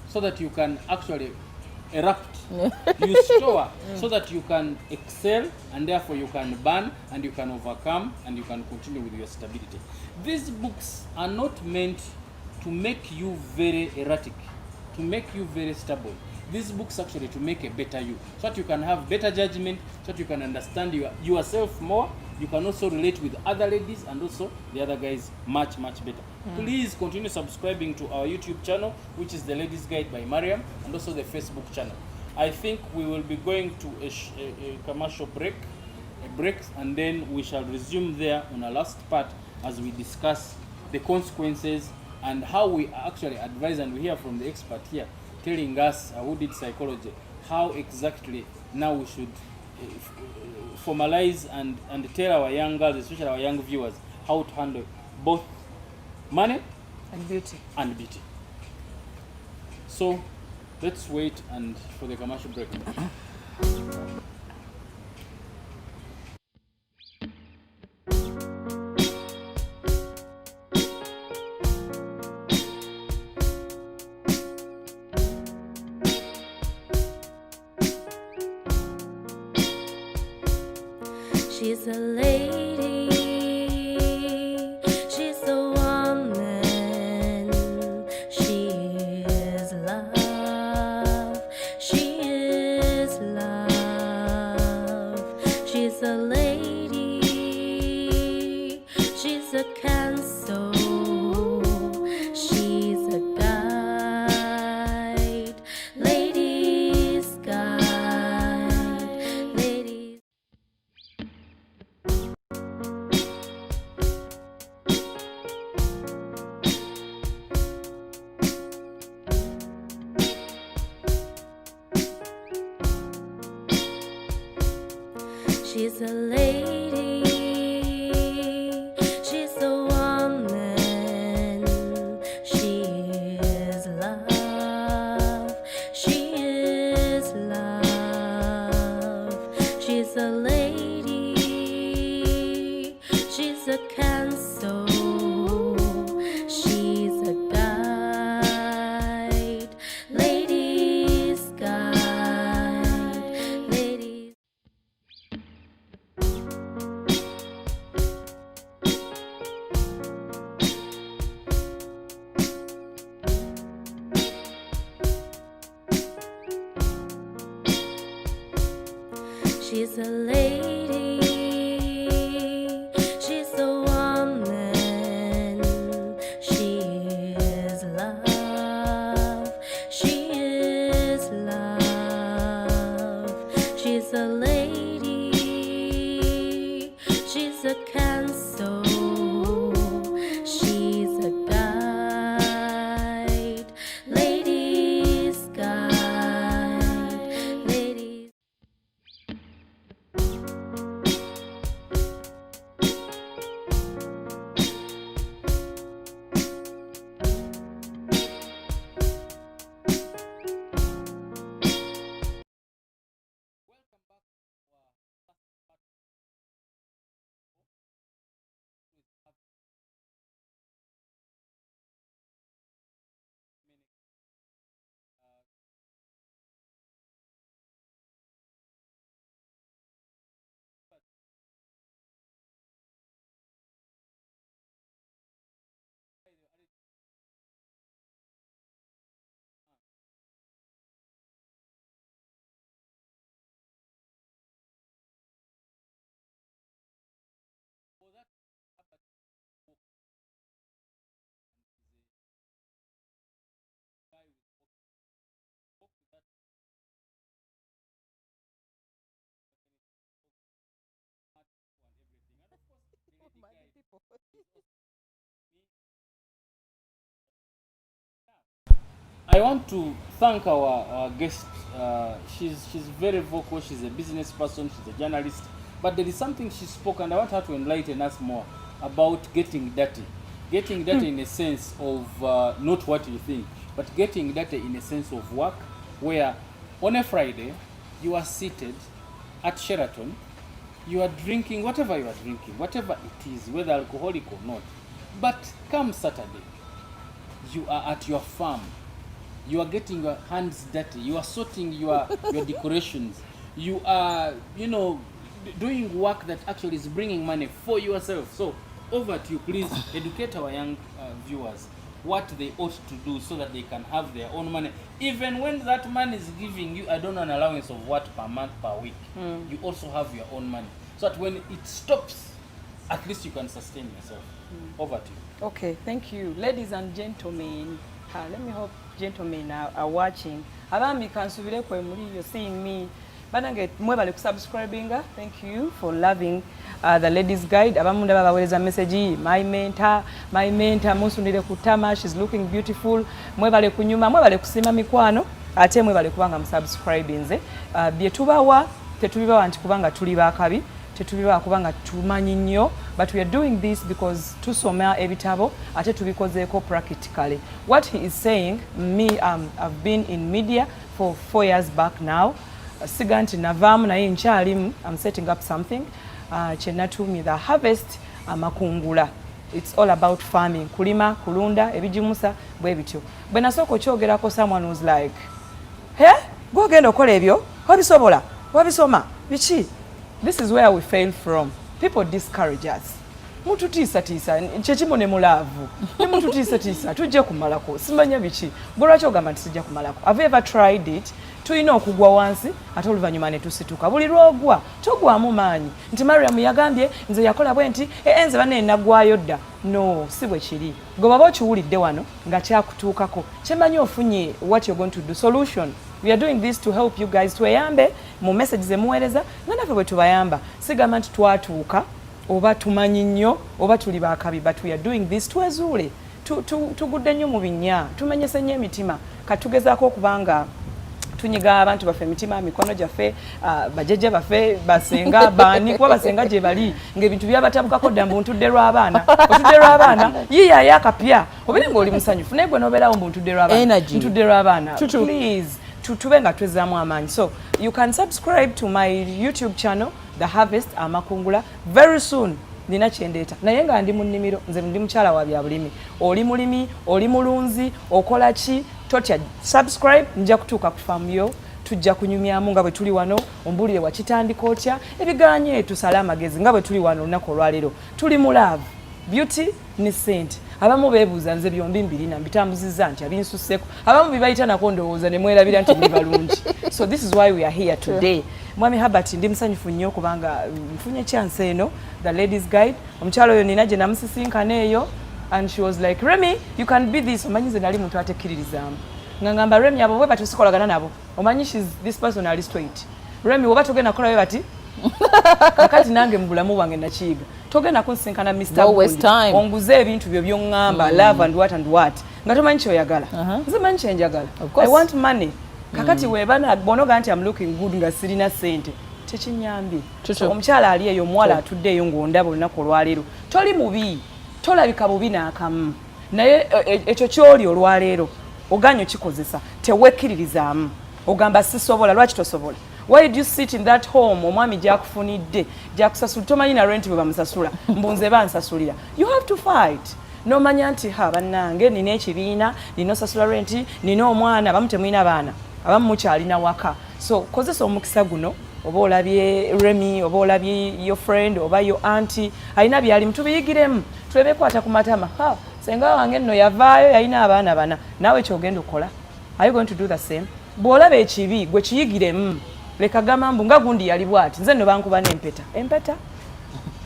so that you can actually erupt. You store so that you can excel and therefore you can burn and you can overcome and you can continue with your stability. These books are not meant to make you very erratic, to make you very stable. These books actually to make a better you, so that you can have better judgment, so that you can understand yourself more. You can also relate with other ladies and also the other guys much, much better. Please continue subscribing to our YouTube channel, which is The Ladies Guide by Mariam, and also the Facebook channel. I think we will be going to a commercial break, and then we shall resume there on our last part as we discuss the consequences and how we actually advise, and we hear from the expert here telling us who did psychology, how exactly now we should formalize and tell our young girls, especially our young viewers, how to handle both money and beauty. So let's wait and for the commercial break. She's a lady, she's a woman, she is love, she is love. She's a lady, she's a cancer, she's a guide, ladies guide, ladies. She's a lady, she's a woman, she is love, she is love. She's a lady, she's a cancer, she's a guide, ladies guide, ladies. She's a lady, she's a woman, she is love, she is love. She's a lady, she's a cancer, she's a guide, ladies guide, ladies. I want to thank our guest. She's very vocal. She's a business person. She's a journalist. But there is something she spoke, and I want her to enlighten us more about getting dirty. Getting dirty in a sense of not what you think, but getting dirty in a sense of work, where on a Friday you are seated at Sheraton, you are drinking whatever you are drinking, whatever it is, whether alcoholic or not. But come Saturday, you are at your farm. You are getting your hands dirty. You are sorting your decorations. You are, doing work that actually is bringing money for yourself. So over to you, please educate our young viewers what they ought to do so that they can have their own money. Even when that money is giving you, I don't know, an allowance of what per month, per week, you also have your own money. So that when it stops, at least you can sustain yourself. Over to you. Okay, thank you. Ladies and gentlemen, let me hope gentlemen are watching. Abami kansubire kwe muri, you're seeing me. Banange mwebale kusubscribinga. Thank you for loving the ladies guide. Abamunda babaweleza message, my mentor musundire kutama, she's looking beautiful. Mwebale kunyuma, mwebale kusima mikwano, ate mwebale kubanga msubscribinze. Byetubawa tetubibawa nti kubanga tuli bakabi, tetubibawa kubanga tumanyi nnyo, but we are doing this because tusoma ebitabo ate tubikozeeko practically. What he is saying, me, I've been in media for 4 years back now. Siga nti navaamu naye nkyalimu, I'm setting up something. Kye natuumye the harvest amakungula. It's all about farming, kulima, kulunda, ebijimusa, bwe bityo. Bwe nasooka okyogerako, someone was like, "He, gwogenda okola ebyo? Wabisobola? Wabisoma? Biki?" This is where we fail from. People discourage us. Mututiisa kyekimu ne mulaavu. Ne mututiisa tujja kumalako. Simanya biki. Lwaki ogamba nti sijja kumalako? Have you ever tried it? Tulina okugwa wansi ate oluvannyuma ne tusituka. Buli lwogwa togwamu maanyi. Nti Mariam yagambye nze yakola bwe nti nze banne naggwayo dda. No, si bwe kiri. Gwe baba okiwulidde wano nga kyakutuukako. Kyemanyi ofunye what you're going to do. Solution. We are doing this to help you guys. Tweyambe mu messages emuweereza nga naffe bwe tubayamba. Sigamba nti twatuuka oba tumanyi nnyo oba tuli bakabi, but we are doing this twezuule. Tugudde nnyo mu binnya. Tumenyese nnyo emitima. Katugezaako okubanga tunyiga abantu baffe emitima, mikono gyaffe, bajjajja baffe, basenga baani kuba basenga gye bali ng'ebintu byabatabukako dda mbu ntudde lw'abaana. Otudde lw'abaana yiiyayo akapya obeere ng'oli musanyufu naye gwe n'obeerawo mbu ntudde lw'abaana. Ntudde lw'abaana. Please tube nga twezzaamu amaanyi. So you can subscribe to my YouTube channel, The Harvest Amakungula. Very soon nina kyendeeta naye nga ndi mu nnimiro, nze ndi mukyala wa bya bulimi. Oli mulimi, oli mulunzi, okola ki? Totya subscribe, nja kutuuka ku faamu yo, tujja kunyumyamu nga bwe tuli wano, ombulire wakitandika otya, ebiganye tusale amagezi nga bwe tuli wano olunaku olwaleero. Tuli mu love, beauty ne sente. Abamu beebuuza nze byombi mbirina mbitambuzizza nti abinsusseko. Abamu bibayita nako ndowooza ne mwerabira nti ndi balungi. So this is why we are here today. Mwami Herbert ndi musanyufu nnyo kubanga nfunye chance eno, the ladies guide. Omukyalo oyo nina gye namusisinkana eyo. And she was like, Remy, you can be this. Omanyi nze nali muntu atekkiririzaamu. Ngamba Remy abo bwe batusikolagana nabo. Omanyi this person ali straight. Remy oba togenda kola bwe bati. Kakati nange mu bulamu bwange nakiyiga. Togenda kunsinkana Mr. Bundi. Onguze ebintu byo byongamba love and what. Nga tomanyi kyoyagala. Nze manyi kyenjagala. I want money. Kakati webana bonoga nti I'm looking good nga sirina sente. Tekinyambi. So, omukyala ali eyo mwala atudde eyo ng'ondaba olunaku olwaleero. Toli mubi. Tolabika bubi n'akamu. Naye ekyo kyoli olwaleero oganya okikozesa tewekkiririzaamu. Ogamba sisobola. Lwaki tosobola? Why did you sit in that home omwami gyakufunidde gyakusasula tomanyi na rent bwe bamusasula mbunze bansasulira? You have to fight. Nomanya nti bannange nina ekibiina, nina osasula rent, nina omwana, abamu temulina baana, abamu mukyalina waka. So kozesa omukisa guno. Oba olabye Remy, oba olabye your friend, oba your auntie, alina byali mutubiyigiremu, tuleme kwata ku matama. Senga wange nno yavaayo yalina abaana bana, naawe kyogenda okola. Are you going to do the same? Bw'olaba ekibi gwe kiyigiremu, leka gamba mbu nga gundi yali bw'ati, nze nno bankuba n'empeta.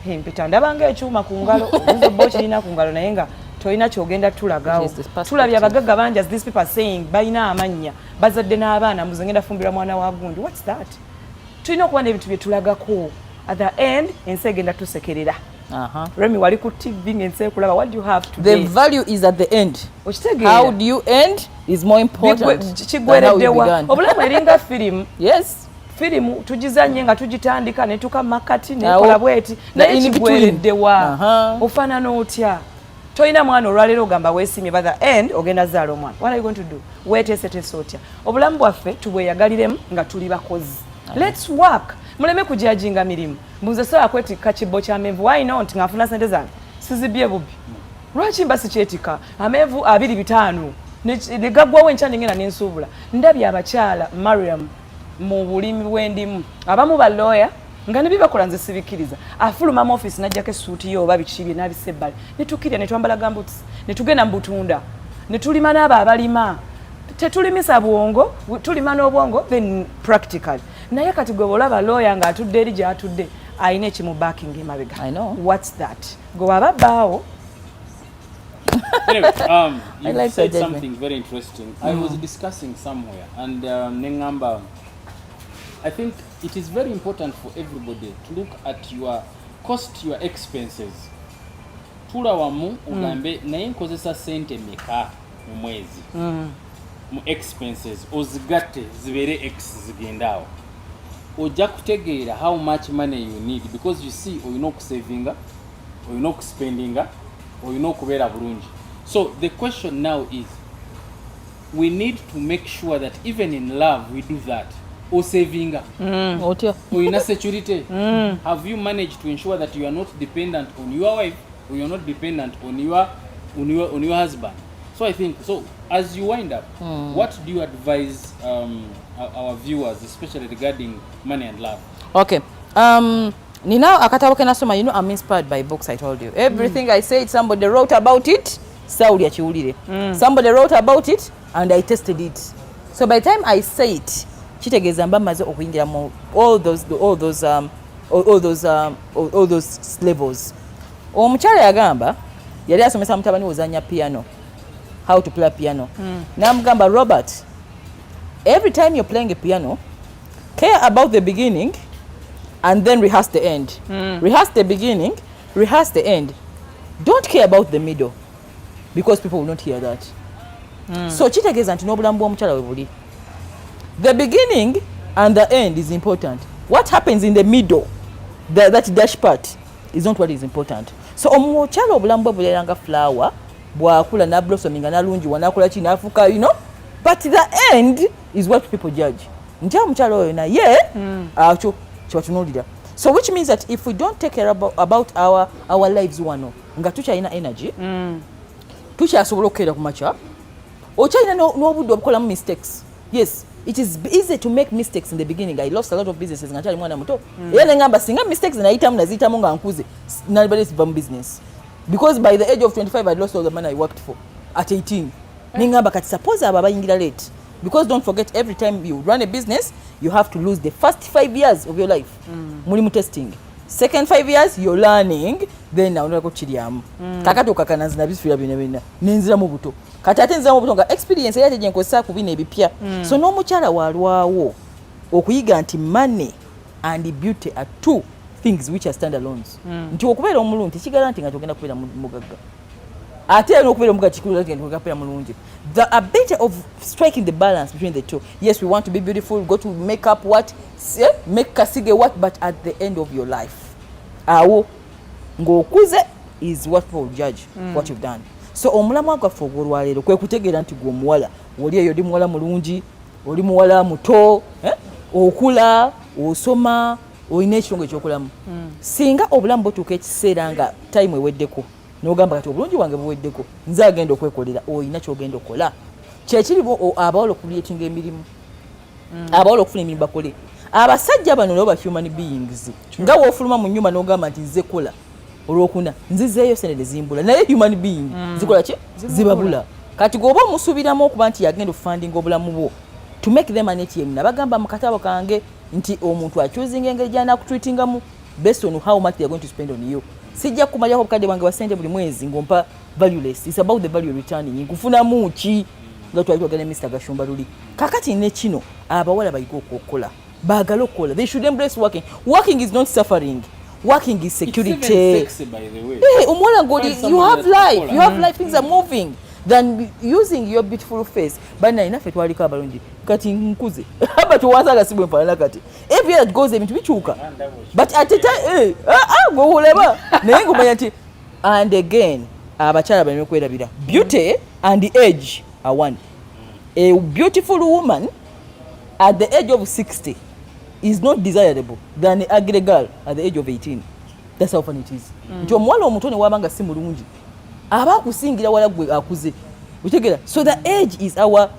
Empeta ndabanga ekyuma ku ngalo, nze bo kirina ku ngalo naye nga tolina kyogenda tulagawo. Tulabye abagagga bangi, as these people are saying, balina amannya, bazadde n'abaana, mbuze ngenda fumbira mwana wa gundi. What's that? Tulina okuba n'ebintu bye tulagako. At the end, ensi egenda tusekerera. Remy, wali ku TV ng'ensi ekulaba. What do you have today? The value is at the end. Okitegeera. How do you end is more important than how you Kigwereddewa. began. Obulamu eringa firimu. Yes. Firimu tugizanye nga tugitandika ne tukamakati ne kola bweti naye kigwereddewa. Ofaanana otya? Toyina mwana olwaleero ogamba weesimye, by the end ogenda zaala omwana. What are you going to do? Weeteeseteese otya? Obulamu bwaffe tubweyagaliremu nga tuli bakozi. Let's work. Muleme kujajinga mirimu. Mbuze soya kwetika kibbo kya amenvu. Why not? Ngafuna sente zange. Sizibye bubi. Lwaki mba sikyetika? Amenvu 2-5. Ne gaggwawo enkya ngenda n'ensuubula. Ndabye abakyala Mariam mu bulimi bw'endimu. Abamu ba lawyer nga ne bibakola nze sibikkiriza. Afuluma mu office n'ajjako essuuti yo oba biki bye n'abisse ebbali. Ne tukirya ne twambala gambuuts. Ne tugenda mu butunda. Ne tulima n'abo abalima. Tetulimisa bwongo, tulima n'obwongo, then practically. Naye kati gwe olaba lawyer nga atudde eri gy'atudde ayina ekimu backing emabega. I know. What's that? Gwe waba bbaawo. Anyway, you like said that something very interesting. I was discussing somewhere, and Nengamba, I think it is very important for everybody to look at your cost, your expenses. Tula wamu ugambe naye nkozesa sente meka mu mwezi. Mu expenses ozigatte zibere x zigendaawo. ojja kutegeera how much money you need, because you see olina okusavinga, olina okuspendinga, olina okubeera bulungi. So the question now is, we need to make sure that even in love we do that. Osavinga, olina security. Have you managed to ensure that you are not dependent on your wife, or you are not dependent on your husband? So I think, so as you wind up, what do you advise our viewers, especially regarding money and love? Okay. Nina akatabo ke nasoma, you know, I'm inspired by books. I told you everything I said, somebody wrote about it. Sauli achiwulire. Somebody wrote about it and I tested it. So by the time I say it, kitegeeza mba maze okuyingira mu all those levels. Omukyala yagamba yali asomesa mutabani ozanya piano, how to play piano. Namugamba, Robert, every time you're playing a piano, care about the beginning and then rehearse the end. Rehearse the beginning, rehearse the end. Don't care about the middle, because people will not hear that. So kitegeeza nti n'obulamu bw'omukyala we buli. The beginning and the end is important. What happens in the middle, that dash part, is not what is important. So omukyala obulamu bwe bulera nga flower, bwakula na blossominga nalungi wanakola ki nafuka, you know, but the end is what people judge. Nti omukyala oyo naye akyo kyebatunulira. So which means that if we don't take care about our lives wano nga tukyalina energy, tukyasobola okukeera ku makya, okyalina n'obudde obukolamu mistakes. Yes, it is easy to make mistakes in the beginning. I lost a lot of businesses nga kyali mwana muto. Era nengamba singa mistakes naziyitamu nga nkuze, nobody is from business. Because by the age of 25 I lost all the money I worked for at 18. Nengamba kati suppose aba bayingira late. Because don't forget, every time you run a business, you have to lose the first 5 years of your life. Mulimu testing. Second 5 years, you're learning, then now unako chiriamu. Kakato kakanazina bisfira bina. Ninzira mu buto. Kati ate nzira mu buto nga experience yate je nkozesa ku bino ebipya. So n'omukyala walwawo okuyiga nti money and beauty are two things which are standalones. Nti okubeera omulungi tekigaranti nga togenda kubeera mugagga. Ate n'okubeera omugagga kikulu ate nga kubeera mulungi. The ability of striking the balance between the two. Yes, we want to be beautiful, go to make up what, make kasige what, but at the end of your life, awo ng'okuze is what people judge what you've done. So omulamu gwaffe ogw'olwaleero kwe kutegeera nti gwe omuwala oli eyo oli muwala mulungi, oli muwala muto, okula, osoma, olina ekirungo ekyokulamu. Singa obulamu butuuka ekiseera nga time eweddeko n'ogamba kati obulungi wange buweddeko, nze agenda okwekolera, olina ky'ogenda okukola. Kyekirimu abawala okuliyetinga emirimu, abawala okufuna emirimu bakole. Abasajja bano nabo ba human beings. Nga woofuluma mu nnyumba n'ogamba nti nze kola olwokuna nzizeeyo senede zimbula, naye human being zikola ki? Zibabula. Kati gwoba omusuubiramu okuba nti yagenda okufandinga obulamu bwo to make them an ATM. Nabagamba mu katabo kange nti omuntu achoosing engeri gy'anaakutreatingamu based on how much they are going to spend on you. Sijja kumalyaho obukadde bwange bwa ssente buli mwezi ng'ompa valueless. It's about the value returning. Nkufunamu ki nga twagenda Mr. Gashumba Luli. Kakati ne kino abawala bayiga okukola. Baagala okukola. They should embrace working. Working is not suffering. Working is security. It's even sexy, by the way. Hey, umwana ngoli, you have life. You have life. Things are moving. Than using your beautiful face. But na enough etwalika abalungi. Kati nkuze. But wanza gasibwe mfana kati. Every year that goes ebintu bichuka. But at a time, go ulema. Naye ngomanya nti and again abakyala balina okwerabira. Beauty and the age are one. A beautiful woman at the age of 60 is not desirable than an ugly girl at the age of 18. That's how funny it is. Nti omuwala omuto ne wabanga si mulungi aba akusingira wala gwe akuze. Utegera. So the age is our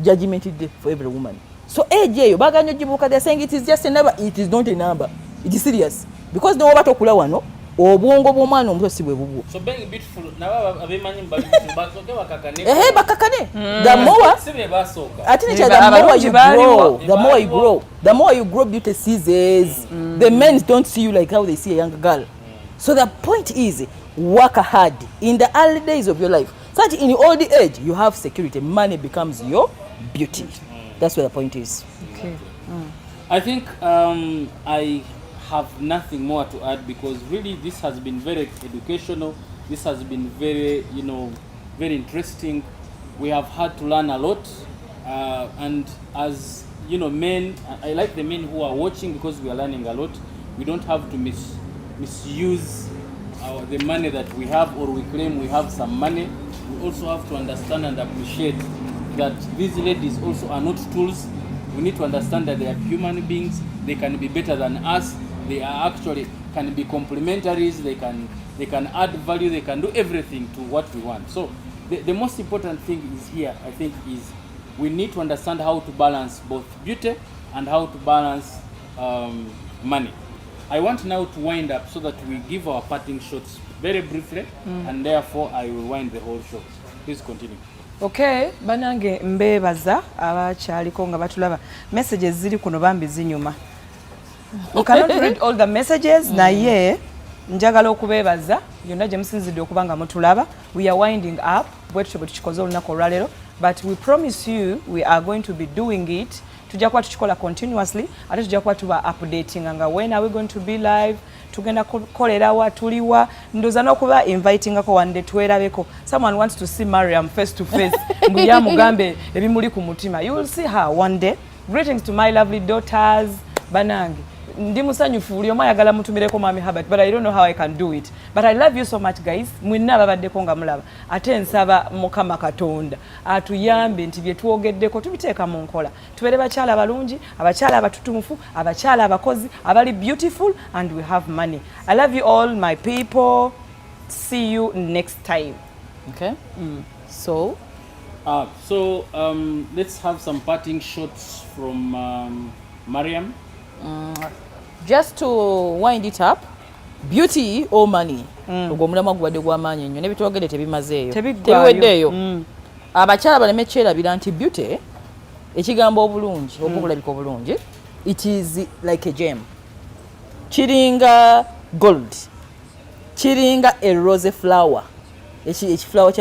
judgment day for every woman. So age eyo baganyo jibuka, they are saying it is just a number. It is not a number. It is serious. Because no bato kula wano obwongo bw'omwana omuto si bwe bubwo. So being beautiful naba abemanyi mbabi basoke bakakane. Bakakane. The more sibe basoka. Atini cha the more you grow. The more you grow beauty ceases. The men don't see you like how they see a younger girl. So the point is, work hard in the early days of your life. So that in the old age, you have security. Money becomes your beauty. That's where the point is. Okay. I think I have nothing more to add, because really this has been very educational. This has been very, very interesting. We have had to learn a lot. And as you know, men, I like the men who are watching because we are learning a lot. We don't have to misuse the money that we have, or we claim we have some money. We also have to understand and appreciate that these ladies also are not tools. We need to understand that they are human beings. They can be better than us. They are actually can be complementaries. They can add value. They can do everything to what we want. So the most important thing is here, I think, is we need to understand how to balance both beauty and how to balance money. I want now to wind up so that we give our parting shots very briefly, and therefore I will wind the whole show. Please continue. Okay, banange mbebaza abakyaliko nga batulaba messages ziri kuno bambi zinyuma. We cannot read all the messages naye njagala okubebaza yonna gye musinzidde okuba nga mutulaba. We are winding up bwetutyo bwe tukikoze olunaku olwaleero, but we promise you we are going to be doing it. Tujja kuba tukikola continuously ate tujja kuba tuba updating nga when are we going to be live, tugenda kukolera wa tuliwa, ndoza n'okuba inviting ko one day tuwerabeko. Someone wants to see Mariam face to face mbuya mugambe ebimuli ku mutima. You will see her one day. Greetings to my lovely daughters. Banange ndi musanyufu buli omu ayagala mutumireko Mami Herbert, but I don't know how I can do it. But I love you so much guys. Mwenna ababaddeko nga mulaba. Ate nsaba Mukama Katonda atuyambe nti bye twogeddeko tubiteeka mu nkola. Tubeere bakyala balungi, abakyala abatutumufu, abakyala abakozi, abali beautiful, and we have money. I love you all my people. See you next time. Okay. So let's have some parting shots from Mariam. Just to wind it up, beauty or money. Ogwo omulamwa gubadde gw'amaanyi nnyo nebitwogedde tebimazeeyo tebiweddeeyo. Abakyala baleme kyerabira nti beauty ekigambo obulungi okulabika obulungi, it is like a gem. Kiringa gold, kiringa a rose flower. Ekiflower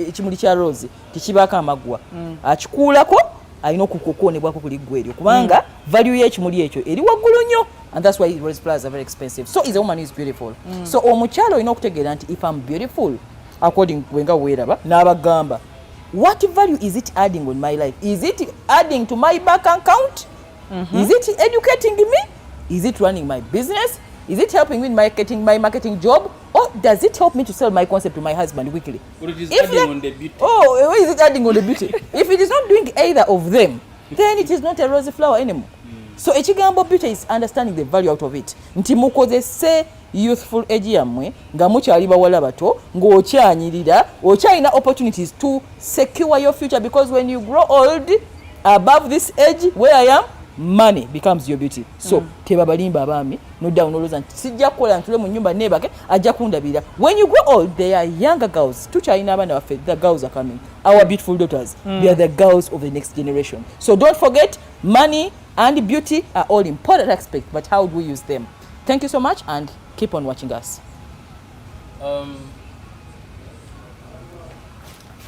ekimuli kya rose tekibaako amaggwa, akikuulako alina okukoonebwako ku liggwa eryo kubanga value y'ekimuli ekyo eri waggulu nnyo, and that's why rose flowers are very expensive. So is a woman who is beautiful. So omukyalo olina okutegeera nti if I'm beautiful according to wenga weeraba n'abagamba, what value is it adding on my life? Is it adding to my bank account? Is it educating me? Is it running my business? Is it helping me in my marketing job? Or does it help me to sell my concept to my husband weekly? Or it is adding on the beauty. Oh, is it adding on the beauty? If it is not doing either of them, then it is not a rosy flower anymore. So ekigambo beauty is understanding the value out of it. Nti mukozese youthful age yammwe nga mukyali bawala bato ng'okyanyirira, okyalina opportunities to secure your future, because when you grow old above this age where I am, money becomes your beauty. So teba balimba abaami no down oloza nti sijja kukola ntule mu nyumba nebake ajja kundabira. When you grow old, they are younger girls. Tukyalina abaana baffe, the girls are coming, our beautiful daughters. They are the girls of the next generation. So don't forget, money and beauty are all important aspects, but how do we use them? Thank you so much and keep on watching us.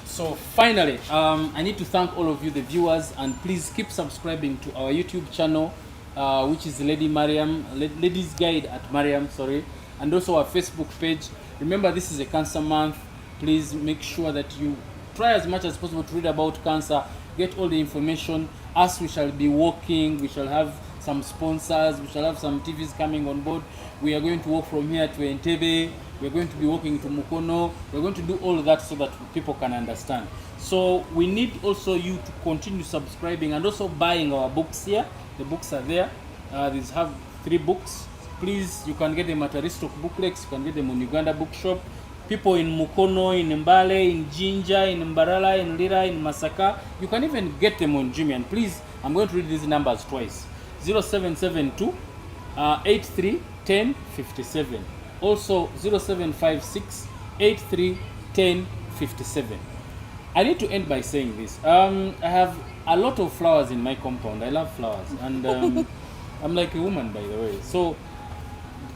So finally, I need to thank all of you, the viewers, and please keep subscribing to our YouTube channel, which is Ladies Guide at Mariam, sorry, and also our Facebook page. Remember, this is a cancer month. Please make sure that you try as much as possible to read about cancer, get all the information. As we shall be working, we shall have some sponsors, we shall have some TVs coming on board. We are going to walk from here to Entebbe. We're going to be walking to Mukono. We're going to do all of that so that people can understand. So we need also you to continue subscribing and also buying our books here. The books are there. These have 3 books. Please, you can get them at Aristoc Booklets. You can get them on Uganda Bookshop. People in Mukono, in Mbale, in Jinja, in Mbarala, in Lira, in Masaka. You can even get them on Jimmy. And please, I'm going to read these numbers twice. 0772 83 10 57. Also 0756 83 10 57. I need to end by saying this. I have a lot of flowers in my compound. I love flowers, and I'm like a woman, by the way. So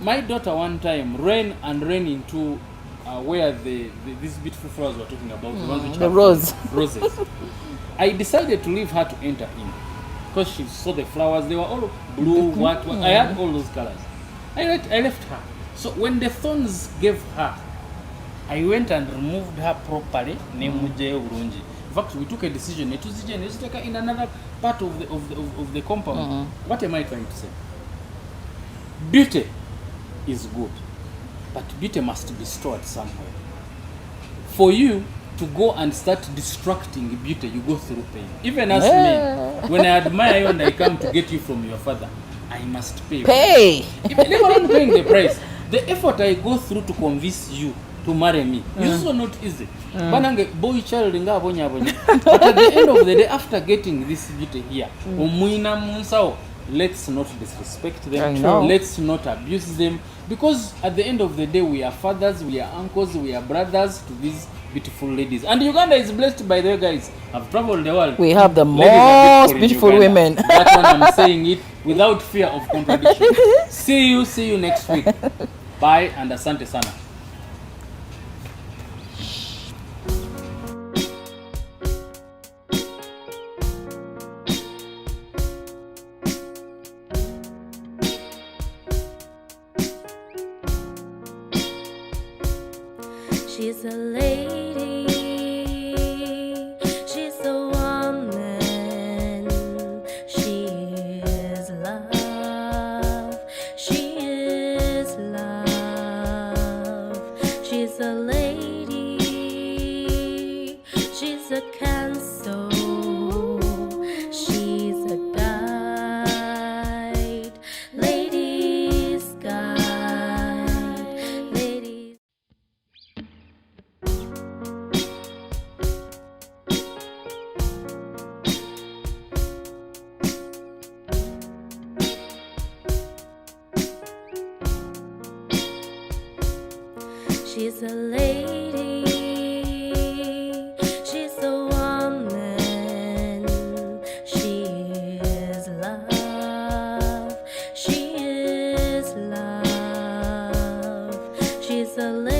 my daughter one time ran into where these beautiful flowers we're talking about, the ones which the have roses. I decided to leave her to enter in because she saw the flowers. They were all blue, what. I had all those colors. I left her. So when the thorns gave her, I went and removed her properly. fact, we took a decision. Let's take her in another part of the compound. What am I trying to say? Beauty is good, but beauty must be stored somewhere. For you to go and start distracting beauty, you go through pain. Even as me, when I admire you and I come to get you from your father, I must pay. Even not paying the price, the effort I go through to convince you to marry me is also not easy. Banange boy child nga abonya. But at the end of the day, after getting this beauty here, umuina munsao, let's not disrespect them. Let's not abuse them. Because at the end of the day, we are fathers, we are uncles, we are brothers to these beautiful ladies. And Uganda is blessed by the guys. I've traveled the world. We have the most beautiful women. That's why I'm saying it without fear of contradiction. See you next week. Bye and asante sana. She's a lady, she's a woman, she is love, she is love. She's a lady, she's a cancer, she's a guide, ladies guide, ladies. She's a lady, she's a woman, she is love, she is love. She's a lady.